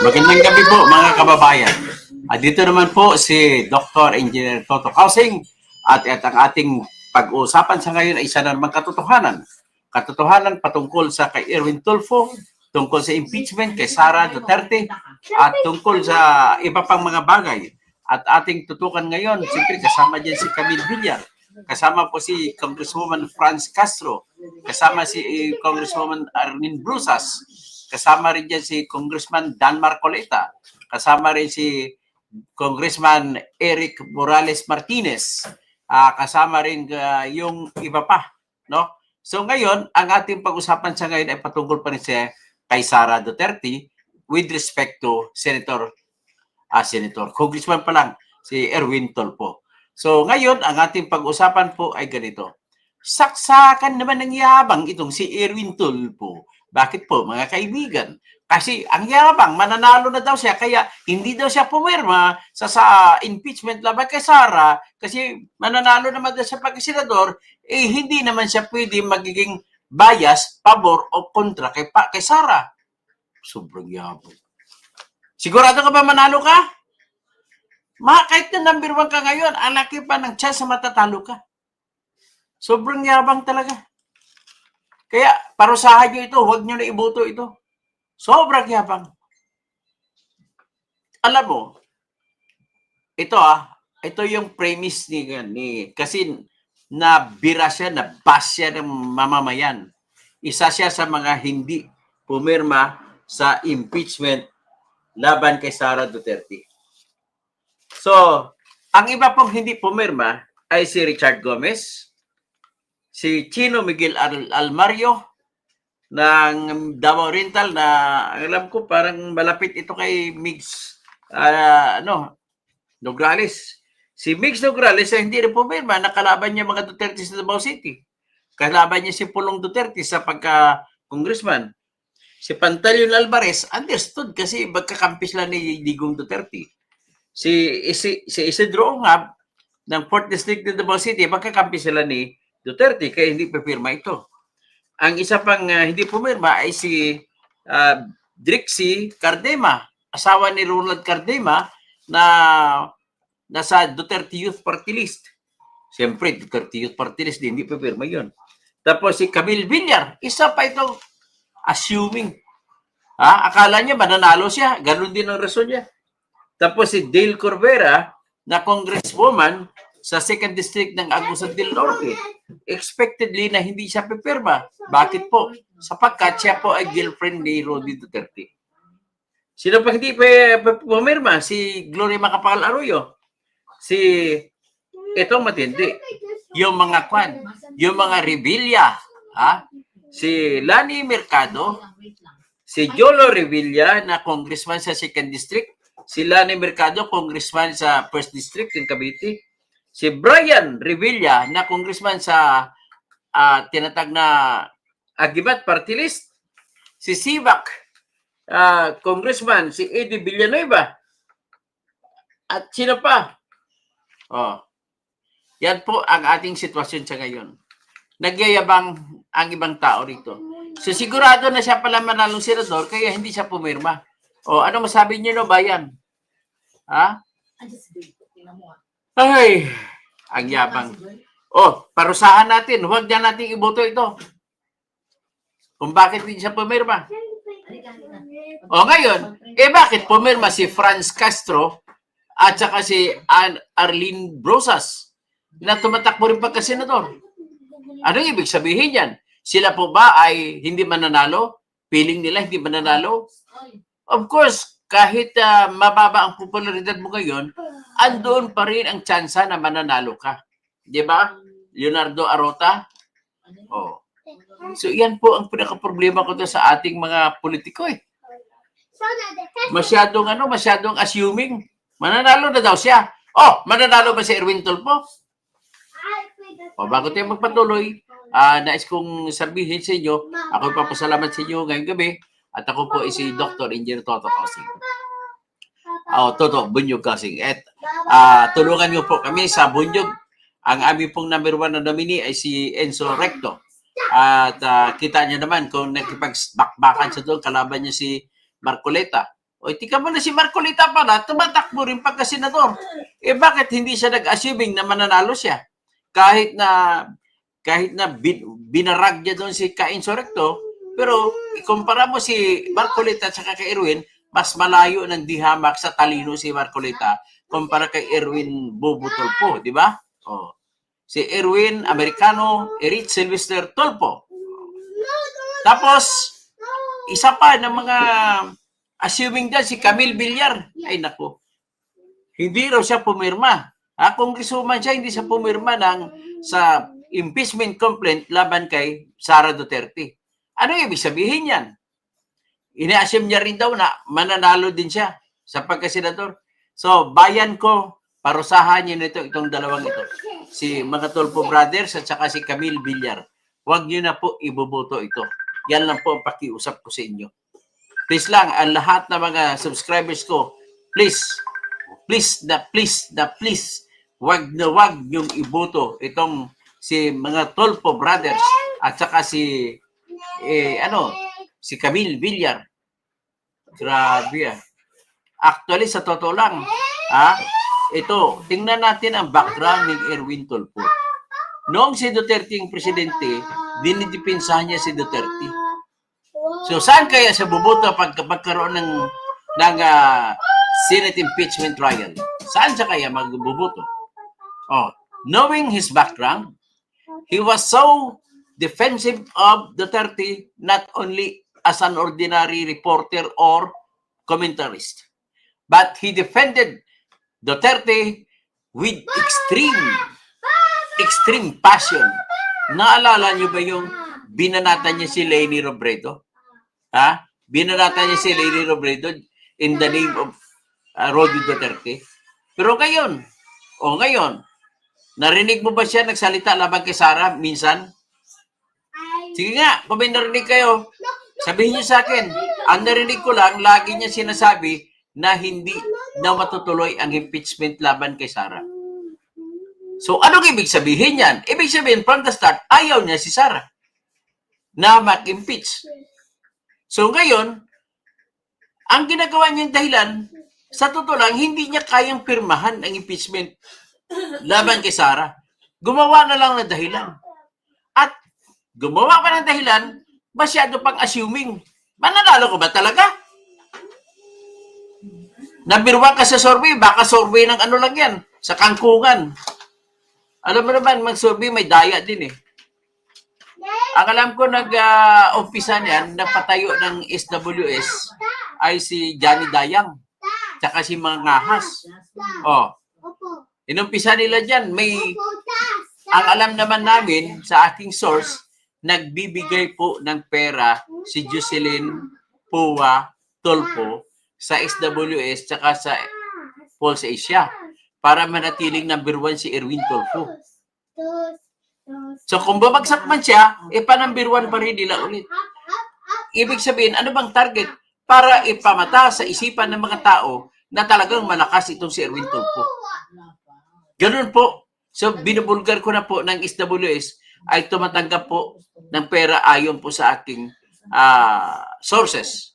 Magandang gabi po mga kababayan. Dito naman po si Dr. Engineer Toto Kausing at ang ating pag-uusapan sa ngayon ay isa na namang katotohanan. Katotohanan patungkol sa kay Erwin Tulfo, tungkol sa impeachment kay Sara Duterte at tungkol sa iba pang mga bagay. At ating tutukan ngayon, siyempre kasama dyan si Camille Villar, kasama po si Congresswoman Franz Castro, kasama si Congresswoman Arlene Brusas, kasama rin dyan si Congressman Dan Marcoleta, kasama rin si Congressman Eric Morales Martinez, kasama rin yung iba pa, no? So ngayon, ang ating pag-usapan sa ngayon ay patungkol pa rin siya kay Sara Duterte with respect to Congressman pa lang, si Erwin Tulfo. So ngayon, ang ating pag-usapan po ay ganito. Saksakan naman ng yabang itong si Erwin Tulfo. Bakit po, mga kaibigan? Kasi ang yabang, mananalo na daw siya, kaya hindi daw siya pumirma sa impeachment laban kay Sara, kasi mananalo naman daw siya pagkasenador, hindi naman siya pwede magiging bias, pabor o kontra kay Sara. Sobrang yabang. Sigurado ka ba manalo ka? Kahit na number 1 ka ngayon, ang laki pa ng chance na matatalo ka. Sobrang yabang talaga. Kaya, parusahan nyo ito, huwag nyo na iboto ito. Sobrang yabang. Alam mo, ito yung premise ni kasi nabira siya, nabas siya ng mamamayan. Isa siya sa mga hindi pumirma sa impeachment laban kay Sara Duterte. So, ang iba pong hindi pumirma ay si Richard Gomez, si Chino Miguel Almario ng Davao Oriental na alam ko parang malapit ito kay Migs Nograles. Si Migs Nograles ay hindi rin pumirma, nakalaban niya mga Duterte sa Davao City. Kalaban niya si Pulong Duterte sa pagka-congressman. Si Pantaleon Alvarez, understood kasi magkakampi sila ni Digong Duterte. Si Isidro Ongab ng 4th District ng Davao City, magkakampi sila ni Duterte, kaya hindi pipirma ito. Ang isa pang hindi pumirma ay si Drixie Cardema, asawa ni Ronald Cardema na nasa Duterte Youth Party List. Siyempre, Duterte Youth Party List, hindi pipirma yun. Tapos si Camille Villar, isa pa itong assuming. Akala niya mananalo siya, ganun din ang rason niya. Tapos si Dale Corbera na congresswoman sa 2nd District ng Agusan del Norte. Expectedly na hindi siya pipirma. Bakit po? Sapagkat siya po ay girlfriend ni Rodi Duterte. Sino pa hindi pumirma? Si Gloria Macapagal Arroyo. Itong matindi. Yung mga yung mga Revilla. Si Lani Mercado, si Jolo Revilla na congressman sa 2nd District, si Lani Mercado, congressman sa 1st District in Cavite, si Brian Revilla na congressman sa tinatag na Agimat Party List, si Sivak, congressman, si Eddie Villanueva, at sino pa? Yan po ang ating sitwasyon sa ngayon. Nagyayabang ang ibang tao rito. So sigurado na siya pala manalong senador, kaya hindi siya pumirma. Ano masabi niyo, no, bayan? Ay, ang yabang. Parusahan natin. Huwag na natin iboto ito. Kung bakit hindi siya pumirma. Ngayon, bakit pumirma si Franz Castro at saka si Arlene Brusas na tumatakbo rin pagka-senador? Anong ibig sabihin yan? Sila po ba ay hindi mananalo? Feeling nila hindi mananalo? Of course, kahit mababa ang popularidad mo ngayon, andoon pa rin ang tsansa na mananalo ka. Di ba? Leonardo Arota? So, yan po ang pinaka-problema ko sa ating mga politiko Masyadong assuming. Mananalo na daw siya. Mananalo ba si Erwin Tulfo? Bago tayo magpatuloy, nais kong sabihin sa inyo, ako ipapasalamat sa inyo ngayong gabi, at ako po si Dr. Engineer Toto Kausing. Toto, Bunyog Kausing. At tulungan niyo po kami sa Bunyog. Ang aming pong number 1 na nominee ay si Enzo Recto. At kita niyo naman kung nakipagbakbakan siya doon, kalaban niya si Marcoleta. O, tika mo na si Marcolita pala, tumatakbo rin pagka-senador. Eh, bakit hindi siya nag-assuming na mananalo siya? Kahit na binarag niya doon si Ka-Insurrecto, pero ikumpara mo si Marcolita at saka kay Erwin, mas malayo ng dihamak sa talino si Marcolita kumpara kay Erwin Bobo Tulfo, di ba? Oh. Si Erwin Americano, Erich Sylvester Tulfo. Tapos, isa pa ng mga assuming dyan, si Camille Villar. Ay, naku. Hindi raw siya pumirma. Congresswoman siya, hindi siya pumirma sa impeachment complaint laban kay Sara Duterte. Ano ibig sabihin yan? Ina-assume niya rin daw na mananalo din siya sa pagkasenador. So, bayan ko, parusahan niyo nito itong dalawang ito. Si mga Tulfo Brothers at saka si Camille Villar. Huwag niyo na po iboboto ito. Yan lang po ang pakiusap ko sa inyo. Please lang, ang lahat ng mga subscribers ko, please, wag niyong iboto itong si mga Tulfo Brothers at saka si Camille Villar. Grabe ah. Actually, sa totoo lang, ito, tingnan natin ang background ni Erwin Tulfo. Noong si Duterte yung presidente, dinidipinsahan niya si Duterte. So, saan kaya siya buboto pagkaroon ng Senate impeachment trial? Saan siya kaya magbuboto? Oh, knowing his background, he was so defensive of Duterte not only as an ordinary reporter or commentarist, but he defended Duterte with extreme passion. Naalala niyo ba yung binanatan niya si Leni Robredo? Binanatan niya si Leni Robredo in the name of Rodi Duterte. Pero ngayon, narinig mo ba siya nagsalita laban kay Sara minsan? Sige nga, kung may narinig kayo, sabihin niyo sa akin. Ang narinig ko lang, lagi niya sinasabi na hindi na matutuloy ang impeachment laban kay Sara. So, anong ibig sabihin yan? Ibig sabihin, from the start, ayaw niya si Sara na mag-impeach. So, ngayon, ang ginagawa niyang dahilan, sa totoo lang, hindi niya kayang pirmahan ang impeachment laban kay Sara. Gumawa na lang ng dahilan. At gumawa pa ng dahilan, masyado pang assuming. Mananalo ko ba talaga? Nabirwa ka sa survey, baka survey ng ano lang yan, sa kangkungan. Alam mo naman, mag-survey may daya din eh. Ang alam ko, nag-umpisa niyan, nagpatayo ng SWS ay si Johnny Dayang, tsaka si mga ngahas. Inumpisa nila dyan, ang alam naman namin sa aking source, nagbibigay po ng pera si Jocelyn Pua Tulfo sa SWS tsaka sa Pulse Asia para manatiling number 1 si Erwin Tulfo. So kung bumagsak man siya, pa-number 1 pa rin nila ulit. Ibig sabihin, ano bang target? Para ipamata sa isipan ng mga tao na talagang malakas itong si Erwin Tulfo. Ganun po. So binubulgar ko na po ng SWS ay tumatanggap po ng pera ayon po sa aking sources.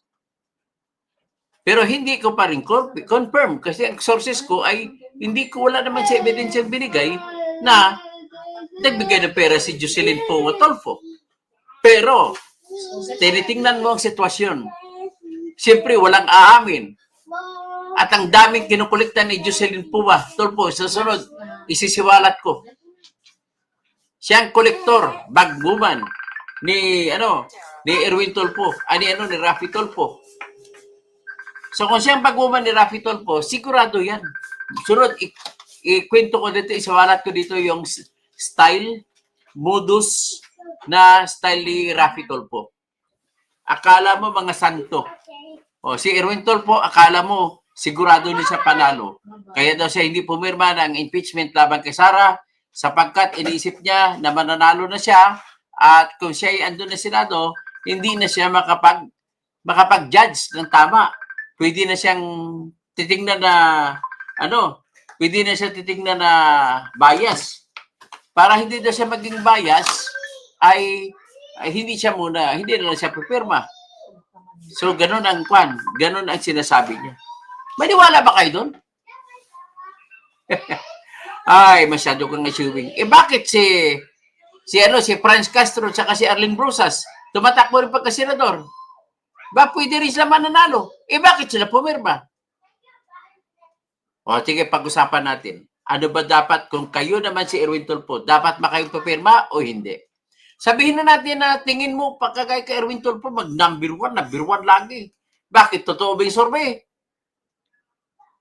Pero hindi ko pa rin confirm kasi ang sources ko ay wala naman sa evidence yung binigay na nagbigay ng pera si Jocelyn Pua Tulfo. Pero, tinitingnan mo ang sitwasyon. Siyempre, walang aamin. At ang daming kinukulikta ni Jocelyn Pua Tulfo, sa sunod, isisiwalat ko. Siyang kolektor, bagbuman, ni Erwin Tulfo, ni Raffy Tulfo. So, kung siyang bagbuman ni Raffy Tulfo, sigurado yan. Sunod, ikwento ko dito, isiwalat ko dito yung style, modus na style ni Raffy Tulfo. Akala mo mga santo. Si Erwin Tulfo, akala mo sigurado na siya panalo. Kaya daw siya hindi pumirma ng impeachment laban kay Sara sapagkat iniisip niya na mananalo na siya at kung siya ay andun na Senado, hindi na siya makapag-judge ng tama. Pwede na siyang titingnan na bias. Para hindi na siya maging bias, ay hindi na siya pipirma. So, ganun ang kwan. Ganun ang sinasabi niya. Maniwala ba kayo doon? Ay, masyado kang assuming. Eh, bakit si Franz Castro at si Arlene Brusas tumatakbo rin pagka-senador? Ba, pwede rin sila mananalo. Eh, bakit sila pumirma? O, sige, pag-usapan natin. Ano ba dapat kung kayo naman si Erwin Tulfo, dapat ba kayong pupirma o hindi? Sabihin na natin na tingin mo, pagkagay ka Erwin Tulfo, number one lagi. Bakit? Totoo ba yung survey?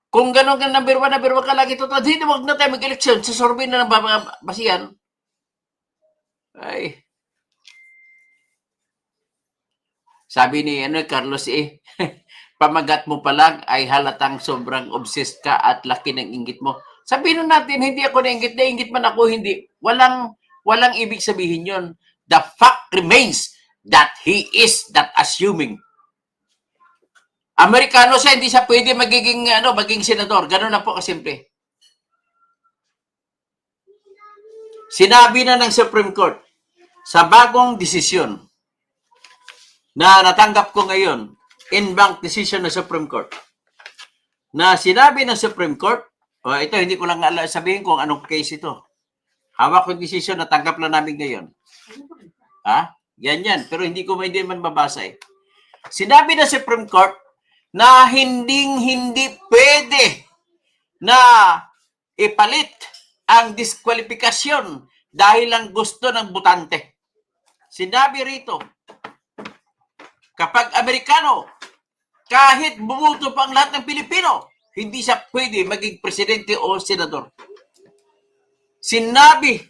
Kung gano'n ka number one ka lagi totoo, hindi wag na tayo mag-eleksyon. Sa survey na lang basihan. Ay. Sabi ni Carlos pamagat mo pa lang ay halatang sobrang obsessed ka at laki ng inggit mo. Sabihin natin, hindi ako nainggit man ako, hindi. Walang ibig sabihin yon. The fact remains that he is that assuming. Amerikano siya, hindi siya pwede maging senador. Ganun na po kasimple. Sinabi na ng Supreme Court sa bagong desisyon na natanggap ko ngayon, in-bank decision ng Supreme Court, na sinabi ng Supreme Court, ito hindi ko lang sabihin kung anong case ito. Hawak ko yung decision, natanggap lang namin ngayon. Ha? Yan. Pero hindi man mabasa eh. Sinabi ng Supreme Court, na hindi pwede na ipalit ang diskwalifikasyon dahil lang gusto ng botante. Sinabi rito, kapag Amerikano, kahit bumuto pa ang lahat ng Pilipino, hindi siya pwede maging presidente o senador. Sinabi,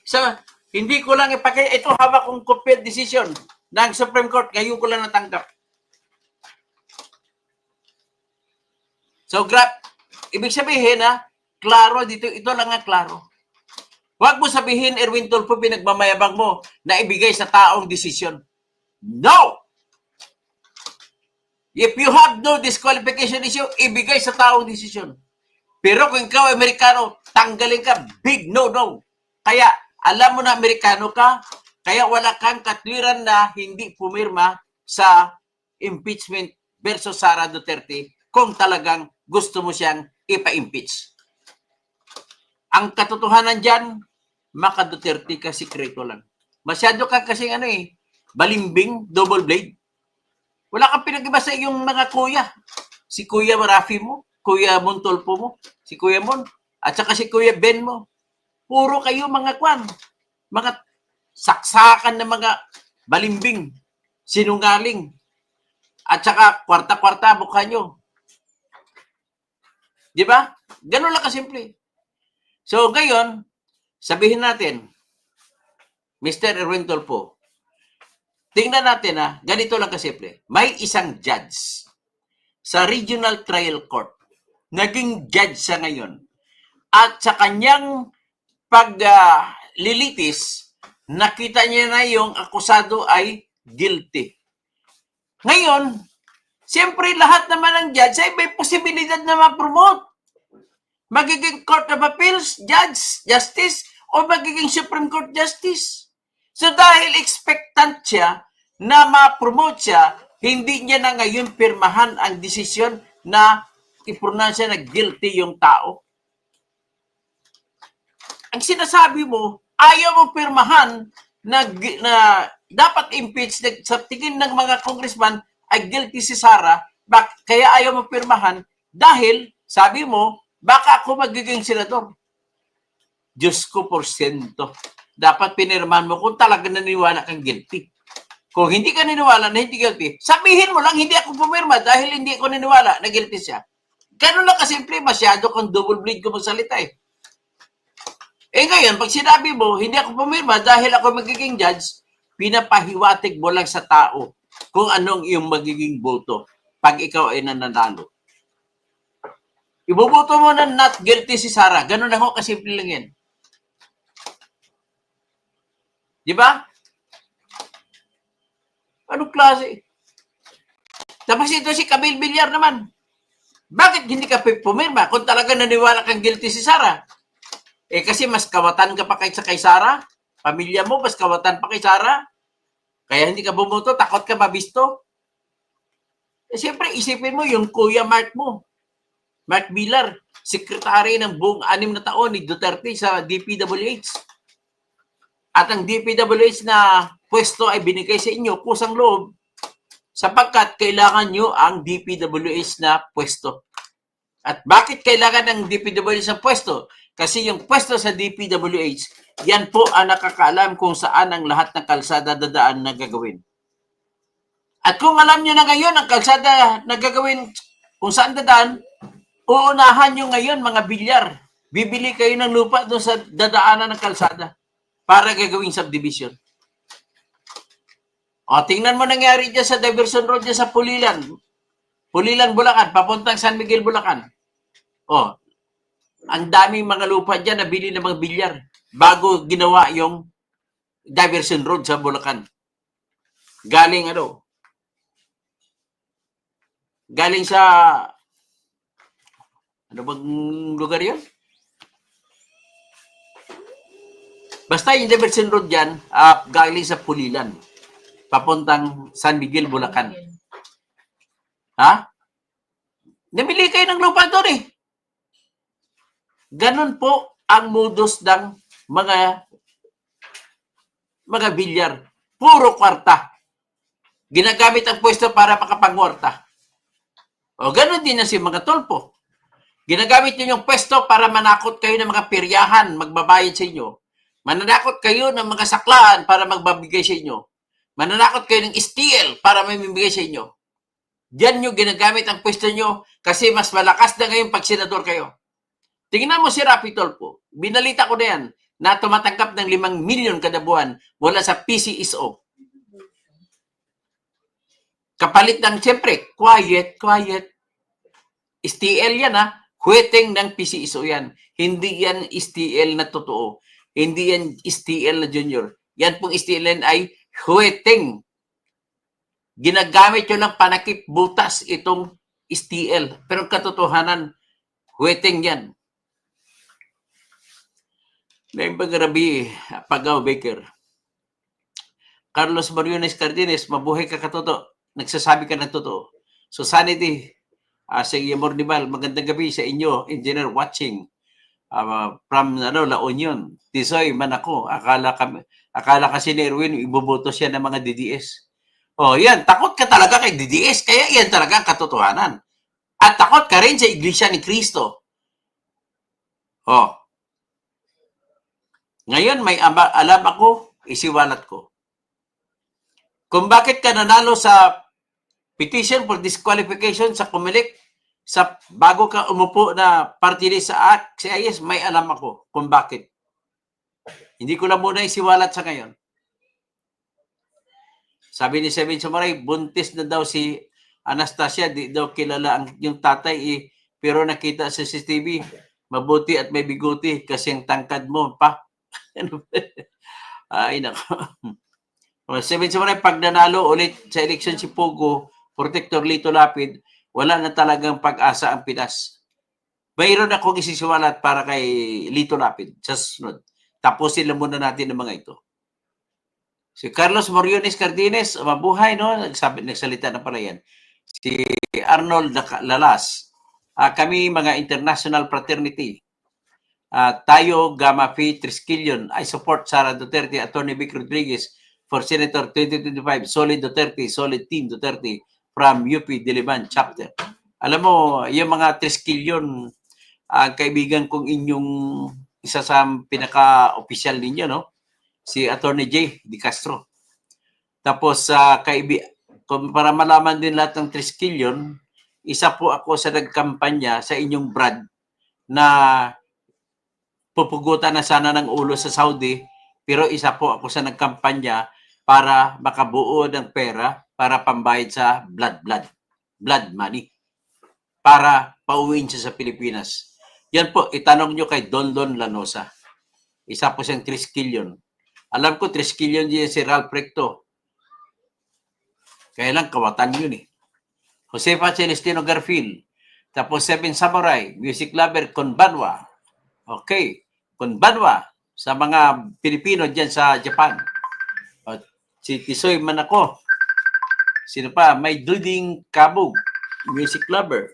hindi ko lang ito hawak kong copied decision ng Supreme Court, ngayon ko lang natanggap. So, ibig sabihin klaro dito, ito lang nga klaro. Huwag mo sabihin, Erwin Tulfo, pinagmamayabang mo na ibigay sa taong desisyon. No! If you have no disqualification issue, ibigay sa taong desisyon. Pero kung ikaw Amerikano, tanggalin ka, big no-no. Kaya, alam mo na Amerikano ka, kaya wala kang katwiran na hindi pumirma sa impeachment versus Sara Duterte kung talagang gusto mo siyang ipa-impeach. Ang katotohanan dyan, maka-Duterte ka, sikreto lang. Masyado ka kasing balimbing, double blade. Wala kang pinag-iba sa iyong mga kuya. Si Kuya Rafi mo, Kuya Montolpo mo, si Kuya Mon, at saka si Kuya Ben mo. Puro kayo mga saksakan na mga balimbing, sinungaling, at saka kwarta-kwarta mukha nyo. Di ba? Ganun lang kasimple. So, ngayon, sabihin natin, Mr. Erwin Tulfo, tingnan natin ganito lang kasimple. May isang judge sa Regional Trial Court. Naging judge siya ngayon. At sa kanyang paglilitis, nakita niya na yung akusado ay guilty. Ngayon, siyempre, lahat naman ng judge ay may posibilidad na ma-promote. Magiging Court of Appeals, Justice, o magiging Supreme Court Justice. So, dahil expectant siya na ma-promote siya, hindi niya na ngayon pirmahan ang desisyon na i-pronounce na guilty yung tao. Ang sinasabi mo, ayaw mo pirmahan na dapat impeach sa tingin ng mga congressman ay guilty si Sara, kaya ayaw mo pirmahan dahil, sabi mo, baka ako magiging senador. Diyos ko, porsyento. Dapat pinirmahan mo kung talaga naniniwala kang guilty. Kung hindi ka naniniwala na hindi guilty, sabihin mo lang, hindi ako pumirma dahil hindi ako naniniwala na guilty siya. Ganun lang kasimple, masyado kang double bleed ko magsalita eh. Ngayon, pag sinabi mo, hindi ako pumirma dahil ako magiging judge, pinapahiwatig mo lang sa tao kung anong iyong magiging boto pag ikaw ay nananalo. Iboboto mo na not guilty si Sara. Ganun ako, kasimple lang yan. Di ba? Anong klase? Tapos ito si Camille Villar naman. Bakit hindi ka pumirma kung talaga naniwala kang guilty si Sara? Kasi mas kawatan ka pa kay Sara. Pamilya mo, mas kawatan pa kay Sara. Kaya hindi ka bumoto, takot ka mabisto. Siyempre, isipin mo yung Kuya Mark mo. Mark Villar, sekretary ng buong 6 na taon ni Duterte sa DPWH. At ang DPWH na pwesto ay binigay sa inyo, kusang loob, sapagkat kailangan nyo ang DPWH na pwesto. At bakit kailangan ng DPWH na pwesto? Kasi yung pwesto sa DPWH, yan po ang nakakaalam kung saan ang lahat ng kalsada dadaan na gagawin. At kung alam nyo na ngayon ang kalsada na gagawin kung saan dadaan, uunahan nyo ngayon mga bilyar. Bibili kayo ng lupa doon sa dadaanan ng kalsada para gagawing subdivision. O, tingnan mo nangyari dyan sa diversion road dyan sa Pulilan. Pulilan, Bulacan, papuntang San Miguel, Bulacan. O, ang daming mga lupa dyan na bili ng mga bilyar bago ginawa yung diversion road sa Bulacan. Galing ano? Galing sa ano bang lugar yun? Basta yung diversion road dyan, galing sa Pulilan. Papuntang San Miguel, Bulacan. Ha? Namili kayo ng lupa doon eh. Ganun po ang modus ng mga bilyar. Puro kwarta. Ginagamit ang pwesto para makapangwarta. O ganun din na si mga tolpo. Ginagamit nyo yung pwesto para manakot kayo ng mga piryahan, magbabayad sa inyo. Mananakot kayo ng mga saklaan para magbabigay sa inyo. Mananakot kayo ng STL para may bibigay sa inyo. Diyan nyo ginagamit ang pwesto nyo kasi mas malakas na ngayon pag senador kayo. Tingnan mo si Rapi Tolpo. Binalita ko na yan na tumatanggap ng 5 milyon kada buwan mula sa PCSO. Kapalit ng, siyempre, quiet. STL yan ha. Huweteng ng PCSO yan. Hindi yan STL na totoo. Hindi yan STL na junior. Yan pong STL ay huweteng. Ginagamit yun ng panakip butas itong STL. Pero katotohanan, huweteng yan. Naimbang Rabi, Pagaw Baker. Carlos Mariones Cardenes, mabuhay ka katoto. Nagsasabi ka ng totoo. So sanity, sa Mornival, magandang gabi sa inyo, engineer watching from La Union. Tisoy man ako, akala kasi ni Erwin, iboboto siya ng mga DDS. Oh, yan, takot ka talaga kay DDS, kaya yan talaga ang katotohanan. At takot ka rin sa Iglesia ni Cristo. Oh. Ngayon, may alam ako, isiwalat ko. Kung bakit ka nanalo sa petition for disqualification sa Comelec, sa bago ka umupo na party list sa CIS, may alam ako kung bakit. Hindi ko lang muna isiwalat sa ngayon. Sabi ni Seven Samaray, buntis na daw si Anastasia, di daw kilala yung tatay pero nakita sa CCTV, mabuti at may biguti kasi ang tangkad mo pa. Ay nako. Seven Samaray, pag nanalo ulit sa eleksyon si Pogo, Protector Lito Lapid, wala na talagang pag-asa ang Pinas. Mayroon akong isisiwalat para kay Lito Lapid sa sunod. Tapusin lang muna natin ang mga ito. Si Carlos Moriones Cardenes, mabuhay, no? Nagsalita na pala yan. Si Arnold Lalas, kami mga international fraternity, tayo, Gamma Phi Triskelion, I support Sara Duterte, Atty. Vic Rodriguez for Senator 2025, Solid Duterte, Solid Team Duterte from UP Diliman Chapter. Alam mo, yung mga Triskelion, kaibigan kong inyong isa sa pinaka-official ninyo, no? Si Atty. J. Di Castro. Tapos, para malaman din lahat ng Triskelion, isa po ako sa nagkampanya sa inyong Brad na pupugutan na sana ng ulo sa Saudi, pero isa po ako sa nagkampanya para makabuo ng pera para pambayad sa blood money, para pauwiin siya sa Pilipinas. Yan po, itanong nyo kay Don Lanosa. Isa po siyang Triskelion. Alam ko, Triskelion din si Ralph Recto. Kaya lang, kawatan yun eh. Josefa Celestino Garfield. Tapos Seven Samurai, music lover, Konbanwa. Okay. Konbanwa sa mga Pilipino dyan sa Japan. Si Tisoy Manako. Sino pa? May Duding Kabog, music lover.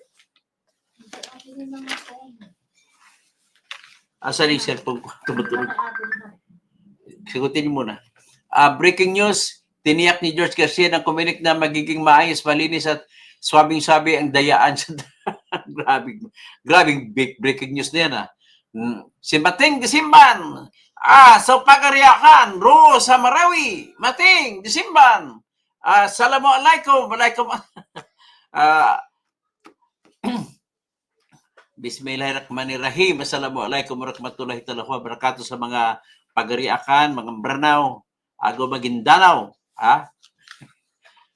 Asan yung cellphone ko? Tumutulog. Sigutin niyo muna. Breaking news, tiniyak ni George Garcia ng Comelec na magiging maayos, malinis at swabing-swabe ang dayaan sa grabing breaking news na yan. Si Mating Disimban, sa Pagariakan, Ro sa Marawi, Mating Disimban, Assalamualaikum, walaikum. Bismillahirrahmanirrahim. Assalamualaikum warahmatullahi wabarakatuh sa mga Pagariakan, mga Branaw, Ago Maguindanao.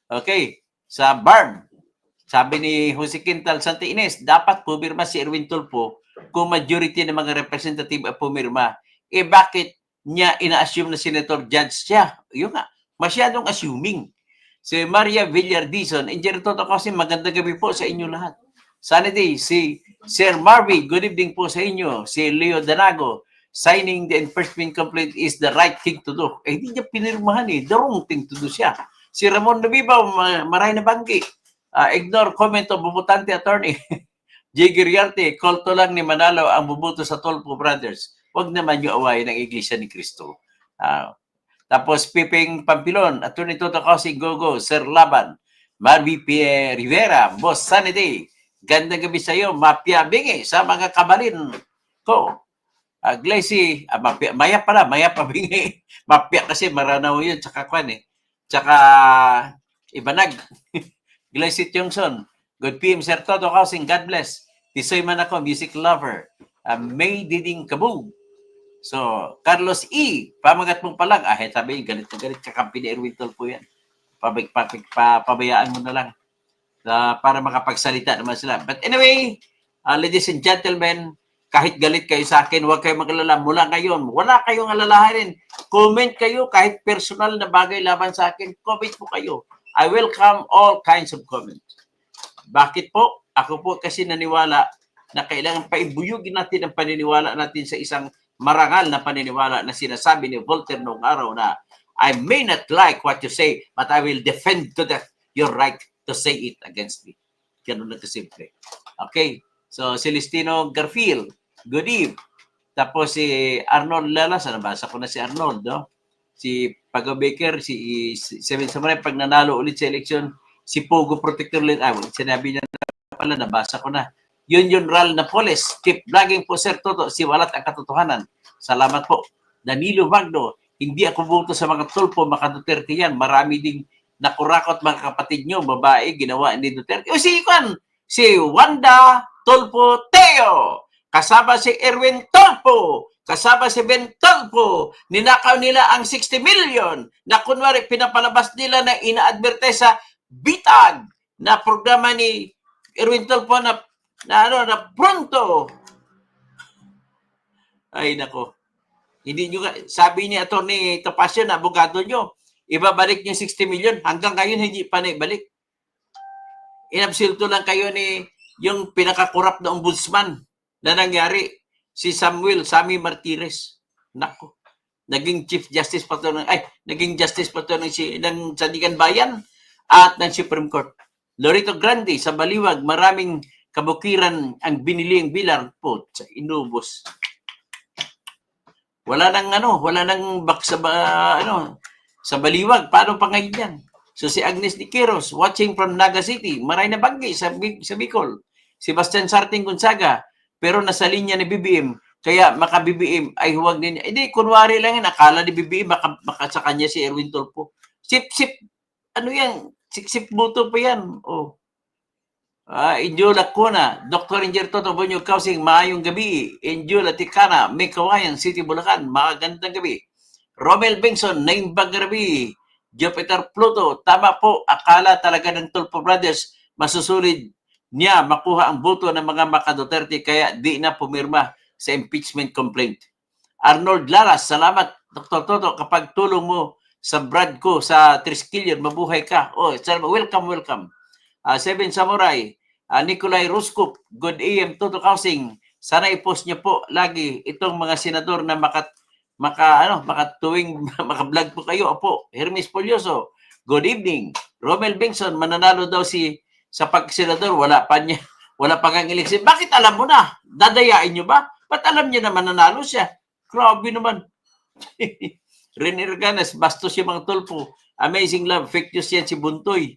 Okay. Sa BARM, sabi ni Jose Quintal Santa Ines, dapat pumirma si Erwin Tulfo kung majority ng mga representative ay pumirma. Bakit niya ina-assume na senator judge siya? Yun nga, masyadong assuming. Si Maria Villardison, Engineer Toto kasi magandang gabi po sa inyo lahat. Sanity, si Sir Marvin, good evening po sa inyo. Si Leo Danago, signing the enforcement complaint is the right thing to do. Hindi niya pinirmahan the wrong thing to do siya. Si Ramon Nabibaw, maray na banggi. Ignore comment of bubutante attorney. J. Giriarte, kolto lang ni Manalo ang bubuto sa Tulfo Brothers. Huwag naman yung awayin ng Iglesia ni Cristo. Tapos Piping Pampilon, Attorney Toto Kasi Gogo, Sir Laban, Marvi P. Rivera, Boss Sanity, gandang gabi sa iyo, Mapia Bingi, sa mga kabalin ko. Glacy, Maya Bingi. Mapia kasi maranaw yun, tsaka kwan tsaka Ibanag. Glacy Tiongson, good PM Sir Toto Kausing, God bless. Tisoy man ako, music lover. May Diding Kabug. So, Carlos E. Pamagat mong palang. Sabi, galit na galit. Kakampi ni Erwin Tulfo yan. Pabayaan mo na lang. Para makapagsalita naman sila. But anyway, ladies and gentlemen, kahit galit kayo sa akin, huwag kayong magalala. Mula ngayon, wala kayong alalahanin. Comment kayo kahit personal na bagay laban sa akin. Comment po kayo. I welcome all kinds of comments. Bakit po? Ako po kasi naniwala na kailangan paibuyugin natin ang paniniwala natin sa isang marangal na paniniwala na sinasabi ni Voltaire noong araw na I may not like what you say, but I will defend to death your right to say it against me. Ganun na kasimple. Okay. So, Celestino Garfield, good eve. Tapos si Arnold Lalas, nabasa ko na si Arnold, no? Si Pago Baker, si Seven Samurai, pag nanalo ulit sa eleksyon, si Pogo Protector ulit. Sinabi niya na pala, nabasa ko na. Yun Ral Napoles, keep vlogging po Sir Toto, siwalat ang katotohanan. Salamat po. Danilo Magno, hindi ako buto sa mga Tulfo, mga Duterte yan. Marami ding nakurakot mga kapatid nyo, babae, ginawa ni Duterte. Si Wanda Tulfo Teo, kasama si Erwin Tulfo, kasama si Ben Tulfo, ninakaw nila ang 60 million na kunwari pinapalabas nila na ina-advertise sa Bitag na programa ni Erwin Tulfo na pronto. Ay, nako. Hindi nyo, sabi ni Atty. Topacio na abogado nyo, ibabalik nyo 60 million. Hanggang ngayon, hindi pa naibalik. Inabsilto lang kayo ni yung pinakakurap na ombudsman na nangyari, si Sammy Martires. Nako. Naging Chief Justice pa to naging Justice pa to ng Sandigan Bayan at ng Supreme Court. Lorito Grande, sa Baliwag, maraming kabukiran ang biniling bilang po sa inubos. Wala nang sa Baliwag, paano pa ngayon yan? So si Agnes Niqueros, watching from Naga City, maray na banggi sa Bicol. Sebastian Sarting Gonzaga, pero nasa linya ni BBM, kaya maka-BBM ay huwag niya. Hindi, kunwari lang yan, akala ni BBM, maka sa kanya si Erwin Tulfo. Sip, siksip buto pa yan. Injula Kuna, Dr. Engineer Toto Bonyo Kausing, maayong gabi. Injula Tikana, May Kawayan, City Bulacan, magandang gabi. Romel Bengson, Naimbang gabi. Jupiter Pluto, tama po, akala talaga ng Tulfo Brothers, masusulid niya makuha ang boto ng mga maka-Duterte, kaya di na pumirma sa impeachment complaint. Arnold Laras, salamat Dr. Toto, kapag tulong mo sa Brad ko sa Triskelion, mabuhay ka. Welcome. Seven Samurai, Nikolai Ruskop, good AM, Toto Kausing. Sana i-post niyo po lagi itong mga senador na makatuwing maka-vlog po kayo. Opo, Hermes Polioso, good evening. Romel Bengson, mananalo daw sa pagsenador, wala pa ang eleksyon. Bakit alam mo na? Dadayain nyo ba? Ba't alam niya na mananalo siya? Grabe naman. Rene Organas, bastos yung mga tulpo. Amazing Love, fake news yan si Buntoy.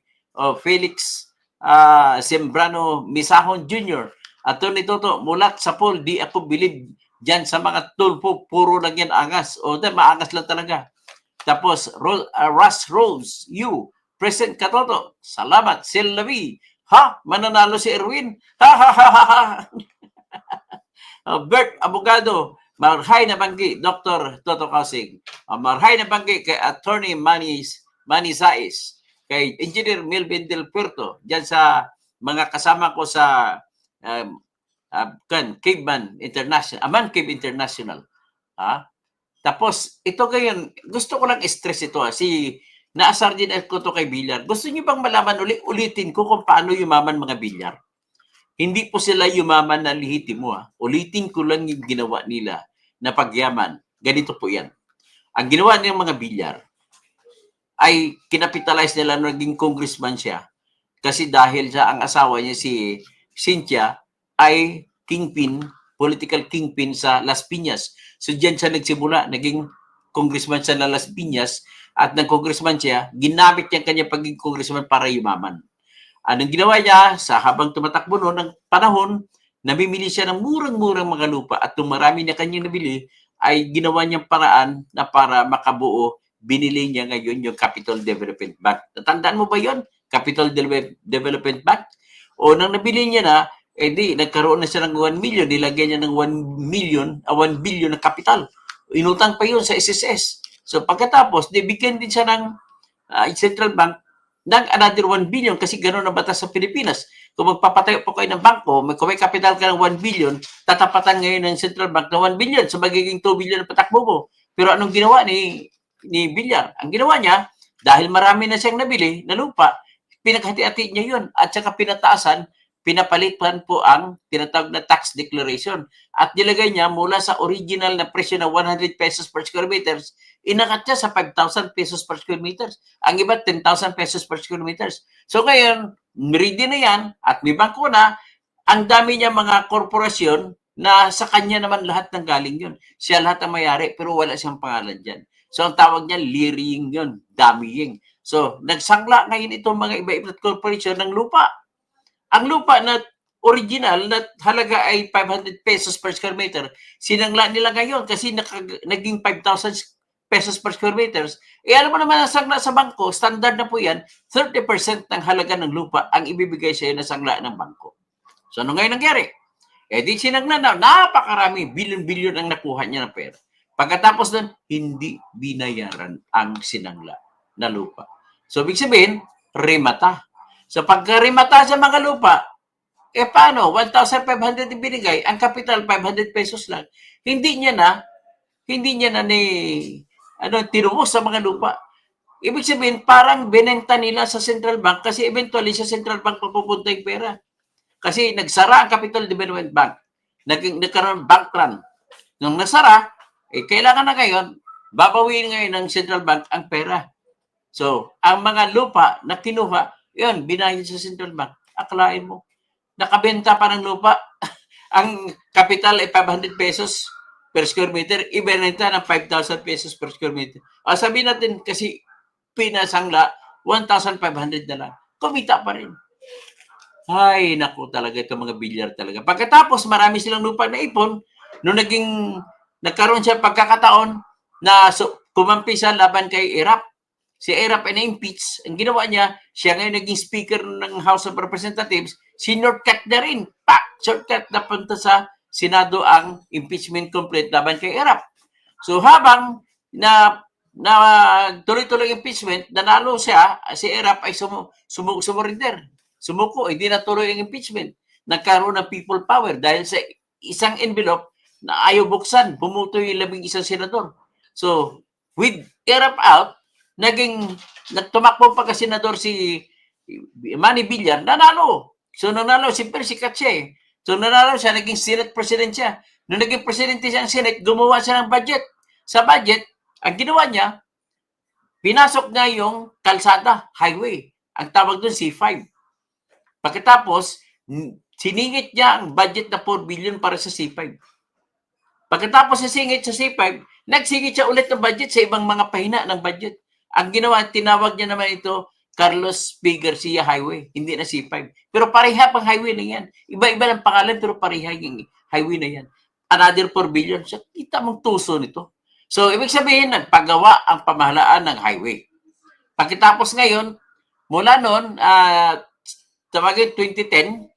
Felix Sembrano Misahon Jr. Attorney Toto, mulat sa poll, di ako bilib dyan sa mga tulpo, puro lang yan angas. Maangas lang talaga. Tapos, Russ Rose, you, President Katoto, salamat, Sil Lavi. Ha? Mananalo si Erwin? Ha ha ha ha ha. Bert Abogado, marhay na banggi, Dr. Toto Kasing. Marhay na banggi kay Attorney Manny Saiz, kay Engineer Melvin Del Puerto, dyan sa mga kasama ko sa Caveman International, Aman Cave International. Tapos, ito ngayon, gusto ko lang stress ito. Naasar din ako to kay Villar. Gusto niyo bang malaman ulitin ko kung paano yumaman mga Villar? Hindi po sila yumaman na lihitimo. Ulitin ko lang yung ginawa nila na pagyaman. Ganito po yan. Ang ginawa ng mga Villar ay kinapitalize nila na naging congressman siya. Kasi dahil sa ang asawa niya si Cynthia ay kingpin, political kingpin sa Las Piñas. So diyan siya nagsimula, naging congressman sa Las Piñas at ng congressman siya, ginamit niya kanya pagiging congressman para yumaman. Anong ginawa niya? Sa habang tumatakbo noon ng panahon, namimili siya ng murang-murang mga lupa at kung marami na kanyang nabili, ay ginawa niyang paraan na para makabuo, binili niya ngayon yung Capital Development Bank. Natandaan mo ba yon? Capital Development Bank? O nang nabili niya na, nagkaroon na siya ng 1 million, nilagyan niya ng 1 billion na capital. Inutang pa yun sa SSS. So pagkatapos, bigyan din siya ng Central Bank ng another 1 billion kasi gano'n ang batas sa Pilipinas. Kung magpapatayo po kayo ng bangko, kung may capital ka ng 1 billion, tatapatan ngayon ng Central Bank ng 1 billion. So magiging 2 billion na patakbo mo. Pero anong ginawa ni Villar? Ang ginawa niya, dahil marami na siyang nabili na lupa, pinaghati-hati niya yun. At saka pinataasan, pinapalitan po ang tinatawag na tax declaration. At nilagay niya mula sa original na presyo na 100 pesos per square meters, inakat niya sa 5,000 pesos per square meters. Ang iba, 10,000 pesos per square meters. So ngayon, ready na yan at may bangko na, ang dami niya mga korporasyon na sa kanya naman lahat ng galing yun. Siya lahat ang mayari pero wala siyang pangalan dyan. So ang tawag niya, leerying yun, dummying. So nagsangla ngayon itong mga iba-ibang corporation ng lupa. Ang lupa na original na halaga ay 500 pesos per square meter, sinangla nila ngayon kasi naging 5,000 pesos per square meters. Alam mo naman ang sangla sa bangko, standard na po yan, 30% ng halaga ng lupa ang ibibigay sa iyo na sangla ng bangko. So ano ngayon nangyari? Di sinangla na, napakarami, bilyon-bilyon ang nakuha niya ng pera. Pagkatapos nun, hindi binayaran ang sinangla na lupa. So ibig sabihin, remata. So pagka-remata sa mga lupa, paano? 1,500 ibinigay, ang capital 500 pesos lang. Hindi niya na tinubos sa mga lupa. Ibig sabihin, parang binenta nila sa Central Bank kasi eventually sa Central Bank mapupunta yung pera. Kasi nagsara ang Capital Development Bank. Nagkaroon bank run. Nung nasara, kailangan na ngayon, babawiin ngayon ng Central Bank ang pera. So, ang mga lupa na kinuha, yun, binayad sa Central Bank. Akalain mo, nakabenta pa ng lupa. Ang capital ay 500 pesos per square meter, ibenta ng 5,000 pesos per square meter. Sabihin natin kasi pinasangla, 1,500 na lang. Kumita pa rin. Ay, naku talaga itong mga Villar talaga. Pagkatapos, marami silang lupa na ipon, nung nagkaroon siya pagkakataon na kumampi siya laban kay Erap. Si Erap ay na-impeach. Ang ginawa niya, siya ngayon naging speaker ng House of Representatives, sinurtcut na rin. Shortcut na punta sa Senado ang impeachment complete laban kay Erap. So habang na tuloy-tuloy impeachment, nanalo siya, si Erap ay sumurinder. Sumuko, hindi natuloy ang impeachment. Nagkaroon ng people power dahil sa isang envelope na ayaw buksan, bumuto yung 11 senador. So, with Erap out, nagtumakbo pa kasi senador si Manny Villar, nanalo. So, nanalo, siyempre sikat siya eh. So, nanalo siya, naging Senate President siya. Nung naging Presidente siya ng Senate, gumawa siya ng budget. Sa budget, ang ginawa niya, pinasok niya yung kalsada, highway. Ang tawag doon C5. Pagkatapos, siningit niya ang budget na 4 billion para sa C5. Pagkatapos sisingit sa C5, nagsingit siya ulit ng budget sa ibang mga pahina ng budget. Ang ginawa, tinawag niya naman ito Carlos P. Garcia Highway, hindi na C5. Pero pareha pang highway na yan. Iba-iba ng pangalan pero pareha yung highway na yan. Another 4 billion. So, kita mong tuso nito. So, ibig sabihin, nagpagawa ang pamahalaan ng highway. Pagkatapos ngayon, mula noon, tawagin 2010,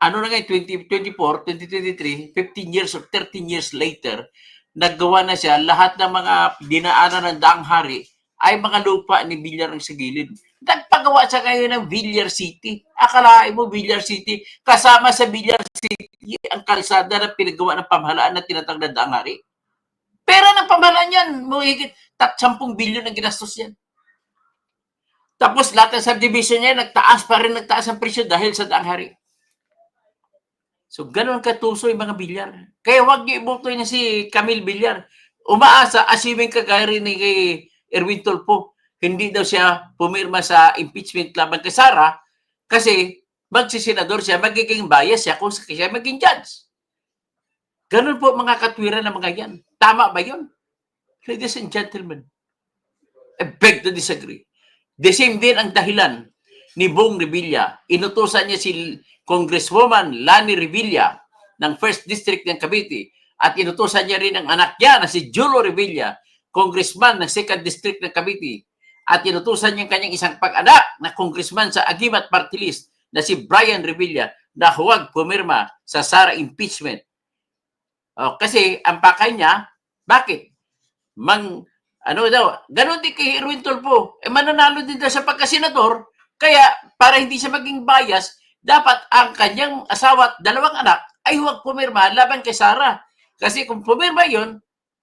ano na ngayon, 2024, 2023, 15 years or 13 years later, naggawa na siya, lahat ng mga dinaanan ng daang hari ay mga lupa ni Villar ang sa gilid. Nagpagawa siya ngayon ng Villar City. Akalain mo, Villar City, kasama sa Villar City ang kalsada na pinagawa ng pamahalaan na tinatag na daang hari. Pera ng pamahalaan yan, mahigit 10 billion ang ginastos yan. Tapos lahat ng subdivision niya, nagtaas ang presyo dahil sa daang hari. So, ganun katuso yung mga Villar. Kaya huwag niyo iboto na si Camille Villar. Umaasa, assuming kagaya rin ni kay Erwin Tulfo, hindi daw siya pumirma sa impeachment laban kay Sara kasi magsisenador siya, magiging bias siya kung siya maging judge. Ganun po mga katwiran ng mga yan. Tama ba yun? Ladies and gentlemen, I beg to disagree. The same din ang dahilan ni Bong Revilla. Inutusan niya si Congresswoman Lani Revilla ng 1st District ng Cavite at inutusan niya rin ang anak niya na si Julo Revilla, Congressman ng 2nd District ng Cavite, at inutusan niya kanyang isang pag-anak na Congressman sa Agimat Party List na si Brian Revilla na huwag pumirma sa Sara impeachment. Kasi ang pakay niya, bakit? Ganun din kay Erwin Tulfo. Mananalo din daw sa pagkasenador, kaya para hindi siya maging bias, dapat ang kanyang asawa at 2 anak ay huwag pumirma laban kay Sara. Kasi kung pumirma yun,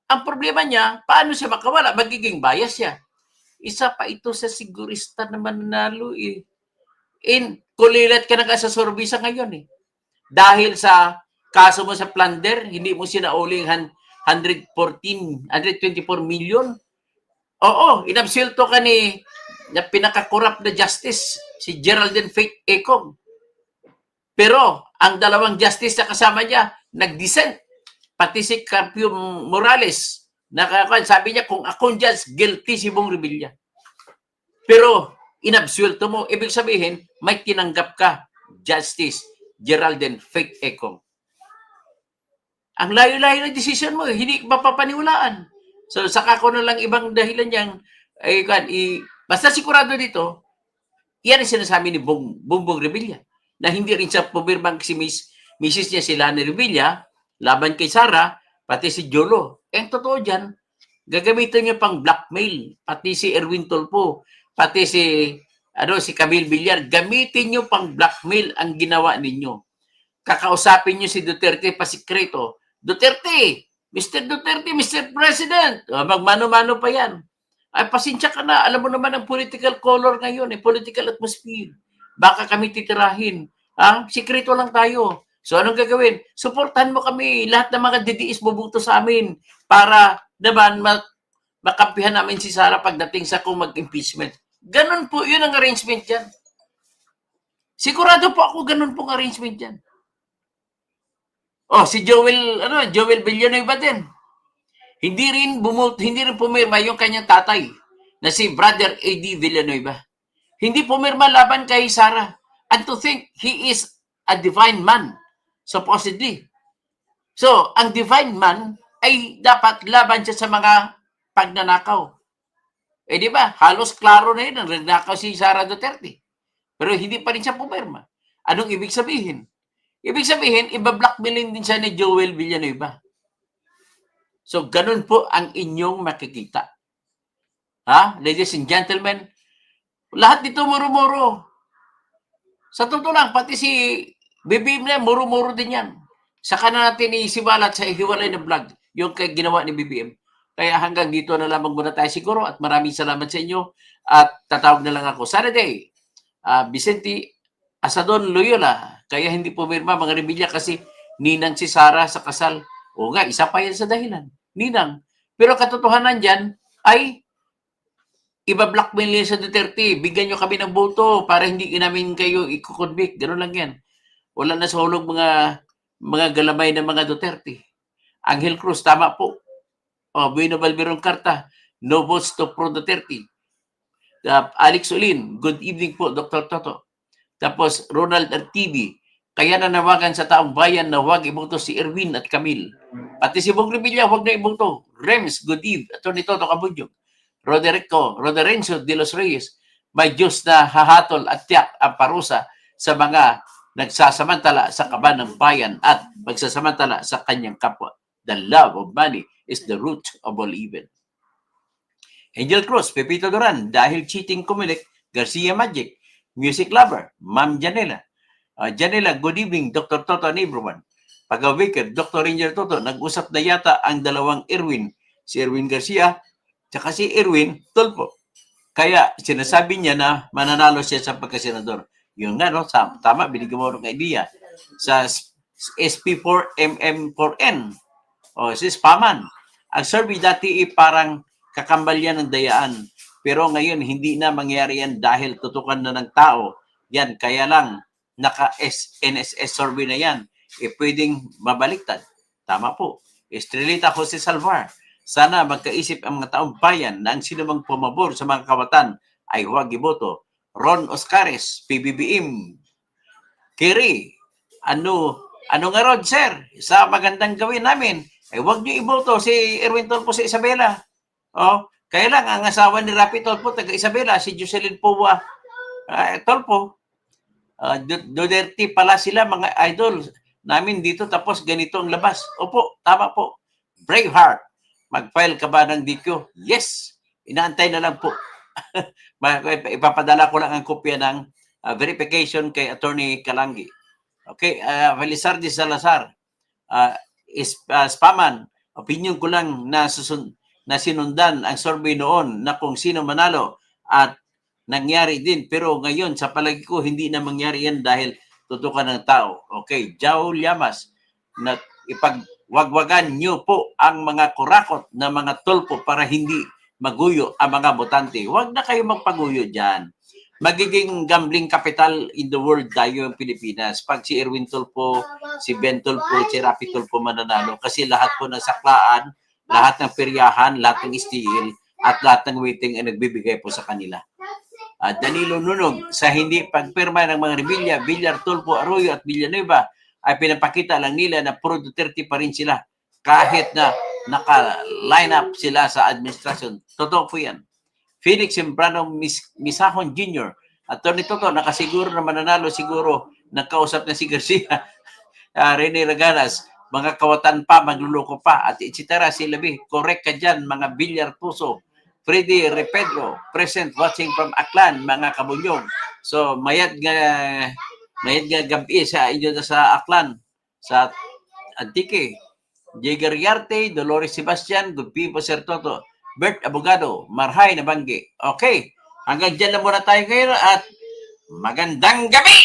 ang problema niya, paano siya makawala? Magiging bias siya. Isa pa ito sa sigurista na mananalo eh. Kulilat ka na sa sorbisa ngayon eh. Dahil sa kaso mo sa plunder, hindi mo sinauling 124 million. Oo, inabsulto ka ni na pinaka-corrupt na justice, si Geraldine Faith Econg. Pero ang 2 justice na kasama niya, nag-dissent. Pati si Carpio Morales, sabi niya, kung akong judge, guilty si Bong Revilla. Pero inabsulto mo, ibig sabihin, may tinanggap ka, Justice Geraldine Faith Econg. Ang layo-layo ng decision mo, hindi mapapaniwalaan. So, saka ko na lang ibang dahilan niyang, basta sigurado dito, yan ang sinasabi ni Bongbong Revilla, na hindi rin siya pumirmang si Mrs. niya si Lani Revilla, laban kay Sara, pati si Jolo. Ang totoo dyan, gagamitin niya pang blackmail, pati si Erwin Tulfo, pati si Camille Villar, gamitin niyo pang blackmail ang ginawa ninyo. Kakausapin niyo si Duterte pasikreto. Duterte, Mr. Duterte, Mr. President, magmano-mano pa yan. Ay, pasensya ka na. Alam mo naman ang political color ngayon, political atmosphere. Baka kami titirahin. Sikreto lang tayo. So, anong gagawin? Suportahan mo kami. Lahat ng mga DDS bubuto sa amin para naman makampihan namin si Sara pagdating sa kung mag-impeachment. Ganun po, yun ang arrangement dyan. Sigurado po ako ganun pong arrangement dyan. Si Joel Villanueva din. Hindi rin pumirma yung kanyang tatay na si Brother A.D. Villanueva. Hindi pumirma laban kay Sara. And to think, he is a divine man, supposedly. So, ang divine man ay dapat laban siya sa mga pagnanakaw. Di ba? Halos klaro na yun, ang nagnakaw si Sara Duterte. Pero hindi pa rin siya pumirma. Anong ibig sabihin? Ibig sabihin, iba-blackmailing din siya ni Joel Villanueva. So, ganun po ang inyong makikita. Ladies and gentlemen, lahat dito muro-muro. Sa totoo lang, pati si BBM na, muro-muro din yan. Saka na natin isiwalat sa hiwalay na vlog, yung ginawa ni BBM. Kaya hanggang dito na lamang muna tayo siguro at maraming salamat sa inyo at tatawag na lang ako. Saturday, Vicente Asadon Loyola, kaya hindi pumirma mga Revilla kasi ninang si Sara sa kasal. O nga, isa pa yan sa dahilan. Ninang. Pero katotohanan dyan ay Iba-blackmail niya sa Duterte, bigyan nyo kami ng boto para hindi namin kayo i-convict. Ganun lang yan. Wala na sa hulog mga galamay ng mga Duterte. Angel Cruz, tama po. Bueno Balberong Carta, no votes to pro Duterte. Alex Olin, good evening po, Dr. Toto. Tapos Ronald TV, kaya nanawagan sa taong bayan na huwag iboto si Erwin at Camille. Pati si Bong Revilla, huwag na iboto. Rems, good eve. Atty. Toto Cabunyog. Roderenzo de los Reyes, may Diyos na hahatol at tiyak ang parusa sa mga nagsasamantala sa kaban ng bayan at magsasamantala sa kanyang kapwa. The love of money is the root of all evil. Angel Cruz, Pepito Duran, dahil cheating Comelec, Garcia Magic, Music Lover, Ma'am Janela. Janela, good evening, Dr. Toto and everyone. Pag-wicked, Dr. Ranger Toto, nag-usap na yata ang dalawang Erwin, si Erwin Garcia, tsaka si Erwin Tulfo. Kaya sinasabi niya na mananalo siya sa pagkasenador. Yun nga, no? Tama, binigyan mo ng idea. Sa SP4MM4N, si Spaman. Ang survey dati parang kakambal yan ng dayaan. Pero ngayon, hindi na mangyari yan dahil tutukan na ng tao. Yan, kaya lang, naka-NSS survey na yan. Pwedeng mabaliktad. Tama po. Estrelita Jose Salvar. Sana magkaisip ang mga taong bayan na ang sinumang pumabor sa mga kawatan ay huwag iboto. Ron Oscares, PBBM. Kiri, ano nga Rod, sir? Sa magandang gawin namin, ay huwag niyo iboto si Erwin Tulfo sa Isabela. Kaya lang, ang asawa ni Rapi Tulfo, taga Isabela, si Jocelyn Pua Tulfo. Duterte pala sila, mga idol namin dito, tapos ganito ang labas. Opo, tama po. Braveheart. Mag-file ka ba ng DQ? Yes. Inaantay na lang po. Ipapadala ko lang ang kopya ng verification kay Attorney Kalangi. Okay, Felizardo Salazar. Spaman, opinion ko lang na sinundan ang survey noon na kung sino manalo at nangyari din. Pero ngayon, sa palagi ko, hindi na mangyari yan dahil tutukan ng tao. Okay, Jao Llamas, na wagwagan nyo po ang mga kurakot na mga tulpo para hindi maguyo ang mga botante. Huwag na kayo magpaguyo dyan. Magiging gambling capital in the world tayo ang Pilipinas. Pag si Erwin Tulfo, si Ben Tulfo, si Rapi Tulfo mananalo. Kasi lahat po ng saklaan, lahat ng peryahan, lahat ng steel, at lahat ng waiting ay nagbibigay po sa kanila. Danilo Nunog, sa hindi pagpirma ng mga Revilla, Villar, Tulfo, Arroyo at Villanueva, ay pinapakita lang nila na pro Duterte pa rin sila kahit na naka-line up sila sa administrasyon. Totoo po yan. Felix Sembrano Misahon Jr. Attorney Toto, nakasiguro na mananalo siguro, nagkausap na si Garcia, Rene Raganas, mga kawatan pa, magluloko pa, at etc. Si Labi, correct ka dyan, mga Villar Puso. Freddy Repedro, present watching from Aklan, mga kabunyog. So, mayad nga gabi sa inyo sa Aklan, sa Antique. Jager Yarte, Dolores Sebastian, good people, Sir Toto. Bert Abogado, Marhay na Banggi. Okay, hanggang dyan na muna tayo ngayon at magandang gabi!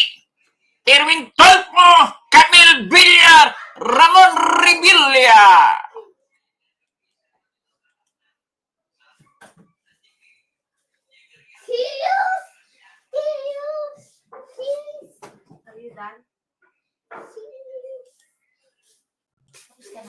Erwin Tulfo, Camille Villar, Ramon Revilla! Are you done?